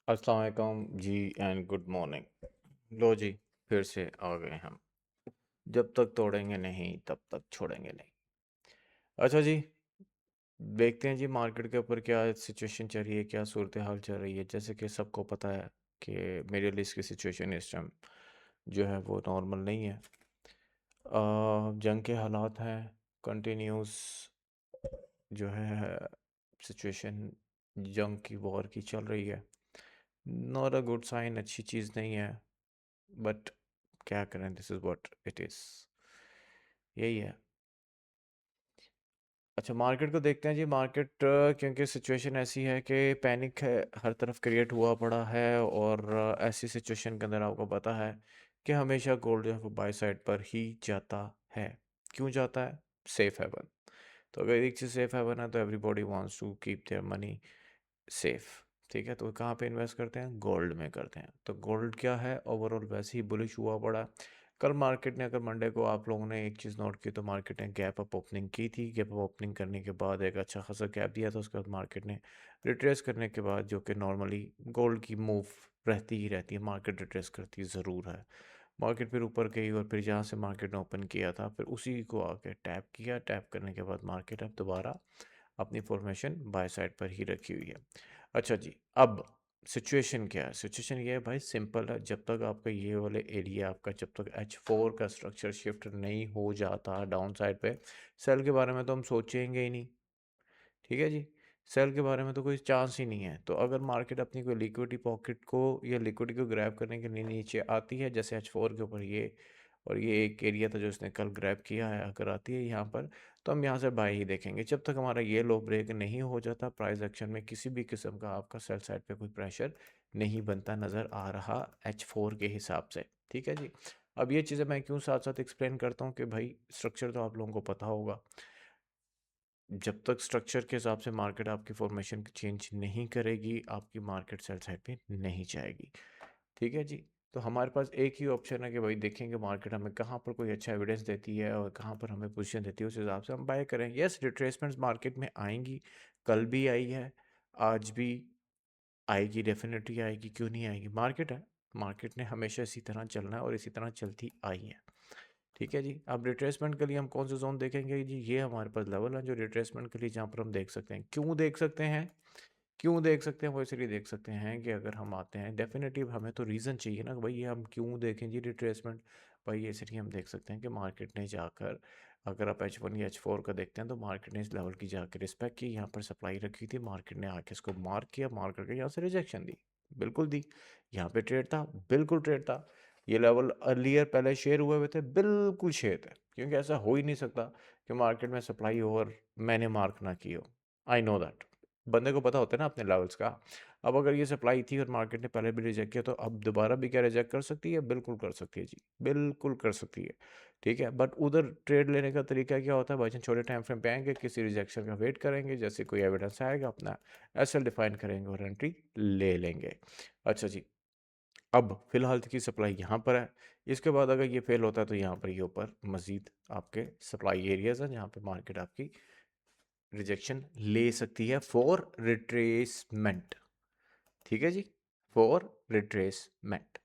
अस्सलाम वालेकुम जी and good morning. लो जी, फिर से आ गए हम। जब तक तोड़ेंगे नहीं तब तक छोड़ेंगे नहीं। अच्छा जी, देखते हैं जी मार्केट के ऊपर क्या सिचुएशन चल रही है, क्या सूरत हाल चल रही है। जैसे कि सबको पता है कि मिडिल ईस्ट की सिचुएशन इस टाइम जो है वो नॉर्मल नहीं है। जंग के हालात हैं, कंटिन्यूस जो है सिचुएशन जंग की वॉर की चल रही है। नॉट अ गुड साइन, अच्छी चीज़ नहीं है। बट क्या करें, this is what it is, यही है। अच्छा, मार्केट को देखते हैं जी। मार्केट क्योंकि सिचुएशन ऐसी है कि पैनिक है, हर तरफ क्रिएट हुआ पड़ा है। और ऐसी सिचुएशन के अंदर आपको पता है कि हमेशा गोल्ड जो है वो बाय साइड पर ही जाता है। क्यों जाता है? Safe haven. तो अगर एक चीज़ सेफ हेवन है तो everybody wants to keep their money safe. ठीक है, तो कहाँ पे इन्वेस्ट करते हैं? गोल्ड में करते हैं। तो गोल्ड क्या है, ओवरऑल वैसे ही बुलिश हुआ पड़ा है। कल मार्केट ने, अगर मंडे को आप लोगों ने एक चीज़ नोट की तो मार्केट ने गैप अप ओपनिंग की थी। गैप अप ओपनिंग करने के बाद एक अच्छा खासा गैप दिया था। उसके बाद मार्केट ने रिट्रेस करने के बाद, जो कि नॉर्मली गोल्ड की मूव रहती ही रहती है, मार्केट रिट्रेस करती ज़रूर है। मार्केट फिर ऊपर गई और फिर जहाँ से मार्केट ने ओपन किया था फिर उसी को आके टैप किया। टैप करने के बाद मार्केट अब दोबारा अपनी फॉर्मेशन बाय साइड पर ही रखी हुई है। अच्छा जी, अब सिचुएशन क्या है? सिचुएशन ये है भाई, सिंपल है। जब तक आपका ये वाले एरिया आपका, जब तक H4 का स्ट्रक्चर शिफ्ट नहीं हो जाता डाउन साइड पे, सेल के बारे में तो हम सोचेंगे ही नहीं। ठीक है जी, सेल के बारे में तो कोई चांस ही नहीं है। तो अगर मार्केट अपनी कोई लिक्विडिटी पॉकेट को या लिक्विडिटी को ग्रैब करने के लिए नीचे आती है, जैसे H4 के ऊपर ये, और ये एक एरिया था जो इसने कल ग्रैब किया है, अगर आती है यहाँ पर, तो हम यहाँ से बाय ही देखेंगे। जब तक हमारा ये लो ब्रेक नहीं हो जाता, प्राइस एक्शन में किसी भी किस्म का आपका सेल साइड पे कोई प्रेशर नहीं बनता नज़र आ रहा H4 के हिसाब से। ठीक है जी, अब ये चीज़ें मैं क्यों साथ साथ एक्सप्लेन करता हूँ कि भाई स्ट्रक्चर तो आप लोगों को पता होगा। जब तक स्ट्रक्चर के हिसाब से मार्केट आपकी फॉर्मेशन चेंज नहीं करेगी, आपकी मार्केट सेल साइड पे नहीं जाएगी। ठीक है जी, तो हमारे पास एक ही ऑप्शन है कि भाई देखेंगे मार्केट हमें कहाँ पर कोई अच्छा एविडेंस देती है और कहाँ पर हमें पोजीशन देती है, उस हिसाब से हम बाय करें। यस, रिट्रेसमेंट्स मार्केट में आएंगी, कल भी आई है, आज भी आएगी, डेफिनेटली आएगी। क्यों नहीं आएगी? मार्केट है, मार्केट ने हमेशा इसी तरह चलना है और इसी तरह चलती आई है। ठीक है जी, अब रिट्रेसमेंट के लिए हम कौन से जोन देखेंगे जी? ये हमारे पास लेवल है जो रिट्रेसमेंट के लिए, जहाँ पर हम देख सकते हैं। क्यों देख सकते हैं? क्यों देख सकते हैं? वो इसलिए देख सकते हैं कि अगर हम आते हैं, डेफिनेटली हमें तो रीज़न चाहिए ना कि भाई ये हम क्यों देखें जी रिट्रेसमेंट। भाई ये इसलिए हम देख सकते हैं कि मार्केट ने जाकर, अगर आप H1 या H4 का देखते हैं तो मार्केट ने इस लेवल की जाकर रिस्पेक्ट की, यहाँ पर सप्लाई रखी थी, मार्केट ने आके इसको मार्क किया, मार्क करके यहाँ से रिजेक्शन दी, बिल्कुल दी। यहाँ पे ट्रेड था, बिल्कुल ट्रेड था। ये लेवल अर्लियर पहले शेयर हुए थे, बिल्कुल शेयर थे, क्योंकि ऐसा हो ही नहीं सकता कि मार्केट में सप्लाई हो और मैंने मार्क ना की हो। आई नो दैट, बंदे को पता होता है ना अपने लेवल्स का। अब अगर ये सप्लाई थी और मार्केट ने पहले भी रिजेक्ट किया, तो अब दोबारा भी क्या रिजेक्ट कर सकती है? बिल्कुल कर सकती है जी, बिल्कुल कर सकती है। ठीक है, बट उधर ट्रेड लेने का तरीका क्या होता है भाई? छोटे टाइम फ्रेम पे आएंगे, किसी रिजेक्शन का वेट करेंगे, जैसे कोई एविडेंस आएगा अपना एसएल डिफाइन करेंगे और एंट्री ले लेंगे। अच्छा जी, अब फिलहाल की सप्लाई यहाँ पर है। इसके बाद अगर ये फेल होता है तो यहाँ पर ये ऊपर मजीद आपके सप्लाई एरियाज हैं जहाँ पे मार्केट आपकी रिजेक्शन ले सकती है फॉर रिट्रेसमेंट। ठीक है जी, फॉर रिट्रेसमेंट।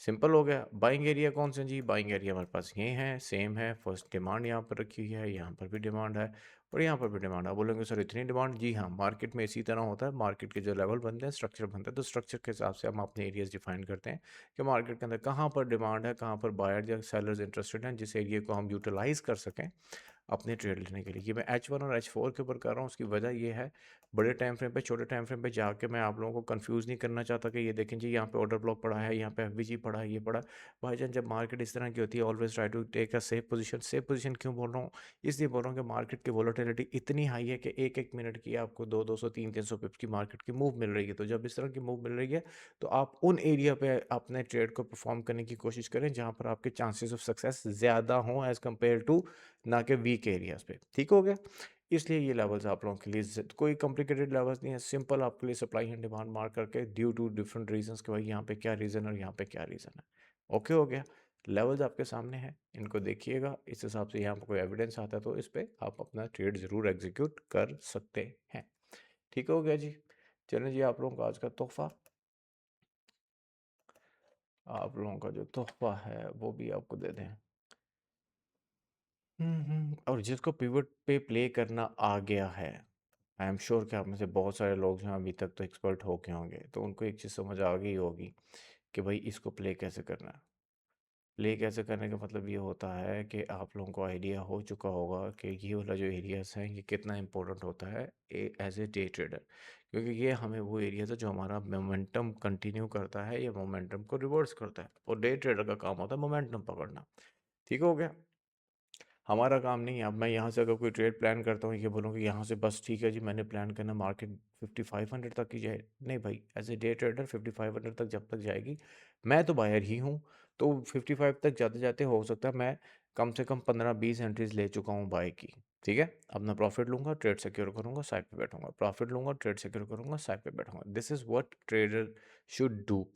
सिंपल हो गया। बाइंग एरिया कौन से हैं जी? बाइंग एरिया हमारे पास ये हैं, सेम है। फर्स्ट डिमांड यहाँ पर रखी हुई है, यहाँ पर भी डिमांड है और यहाँ पर भी डिमांड है। आप बोलेंगे सर इतनी डिमांड? जी हाँ, मार्केट में इसी तरह होता है। मार्केट के जो लेवल बनते हैं, स्ट्रक्चर बनता है, तो स्ट्रक्चर के हिसाब से हम अपने एरियाज डिफाइन करते हैं कि मार्केट के अंदर कहाँ पर डिमांड है, कहाँ पर बायर या सेलर्स इंटरेस्टेड हैं, जिस एरिया को हम यूटिलाइज कर सकें अपने ट्रेड लेने के लिए। ये मैं H1 और H4 के ऊपर कर रहा हूँ, उसकी वजह ये है, बड़े टाइम फ्रेम पे, छोटे टाइम फ्रेम पे जाके मैं आप लोगों को कंफ्यूज नहीं करना चाहता कि ये देखें जी यहाँ पे ऑर्डर ब्लॉक पड़ा है, यहाँ पे एफबीजी पड़ा है, ये पड़ा। भाईजान, जब मार्केट इस तरह की होती है, always try to take a safe position. Safe position क्यों बोल रहा हूँ? इसलिए बोल रहा हूँ कि मार्केट की वोलेटिलिटी इतनी हाई है कि एक एक मिनट की आपको 200 300 पिप्स की मार्केट की मूव मिल रही है। तो जब इस तरह की मूव मिल रही है तो आप उन एरिया पे अपने ट्रेड को परफॉर्म करने की कोशिश करें जहाँ पर आपके चांसेस ऑफ सक्सेस ज़्यादा हों एज़ कम्पेयर टू, ना कि वीक एरियाज पे। ठीक हो गया? इसलिए ये लेवल्स आप लोगों के लिए कोई कॉम्प्लिकेटेड लेवल्स नहीं है, सिंपल आपके लिए सप्लाई एंड डिमांड मार्क करके ड्यू टू डिफरेंट रीजंस कि भाई यहाँ पे क्या रीज़न और यहाँ पे क्या रीज़न है। ओके हो गया? लेवल्स आपके सामने हैं, इनको देखिएगा, इस हिसाब से यहाँ पर कोई एविडेंस आता है तो इस पे आप अपना ट्रेड ज़रूर एग्जीक्यूट कर सकते हैं। ठीक हो गया जी? चलें जी, आप लोगों का आज का तोहफा आप लोगों का जो तोहफा है वो भी आपको दे दें। और जिसको पिवट पे प्ले करना आ गया है, आई एम श्योर कि आप में से बहुत सारे लोग जो हैं अभी तक तो एक्सपर्ट हो गए होंगे, तो उनको एक चीज़ समझ आ गई होगी कि भाई इसको प्ले कैसे करना है। प्ले कैसे करने का मतलब ये होता है कि आप लोगों को आइडिया हो चुका होगा कि ये वाला जो एरियाज हैं ये कितना इंपॉर्टेंट होता है एज ए डे ट्रेडर, क्योंकि ये हमें वो एरियाज है जो हमारा मोमेंटम कंटिन्यू करता है या मोमेंटम को रिवर्स करता है, और डे ट्रेडर का काम होता है मोमेंटम पकड़ना। ठीक हो गया? हमारा काम नहीं है। अब मैं यहाँ से अगर कोई ट्रेड प्लान करता हूँ, ये बोलूँ कि यहाँ से बस ठीक है जी, मैंने प्लान करना मार्केट 5500 तक की जाए, नहीं भाई, एज ए डे ट्रेडर 5500 तक जब तक जाएगी, मैं तो बायर ही हूँ, तो 55 तक जाते जाते हो सकता है मैं कम से कम 15-20 एंट्रीज ले चुका हूँ बाय की। ठीक है, अपना प्रॉफिट लूंगा, ट्रेड सिक्योर करूंगा, साइड पे बैठूंगा, प्रॉफिट लूंगा, ट्रेड सिक्योर करूंगा, साइड पे बैठूंगा। This is what trader should do,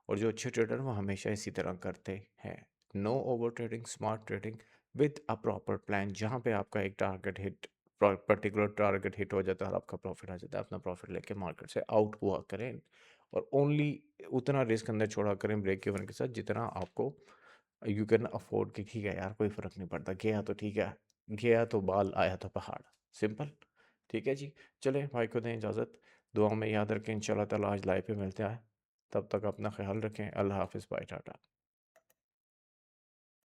और जो अच्छे ट्रेडर वो हमेशा इसी तरह करते हैं। No over trading, smart trading with a proper plan, जहाँ पे आपका एक target hit, particular target hit हो जाता है और आपका प्रॉफिट आ जाता है, अपना प्रॉफिट लेके मार्केट से आउट हुआ करें, और ओनली उतना रिस्क अंदर छोड़ा करें ब्रेक इवन के साथ जितना आपको यू कैन अफोर्ड, कि ठीक है यार कोई फ़र्क नहीं पड़ता, गया तो ठीक है, गया तो बाल आया तो पहाड़, सिंपल। ठीक है जी, चलें भाई को दें इजाज़त, दुआ में याद रखें, इंशाल्लाह ताला आज लाइव पे मिलते हैं। तब तक अपना ख्याल रखें, अल्लाह हाफिज़, बाय, टाटा।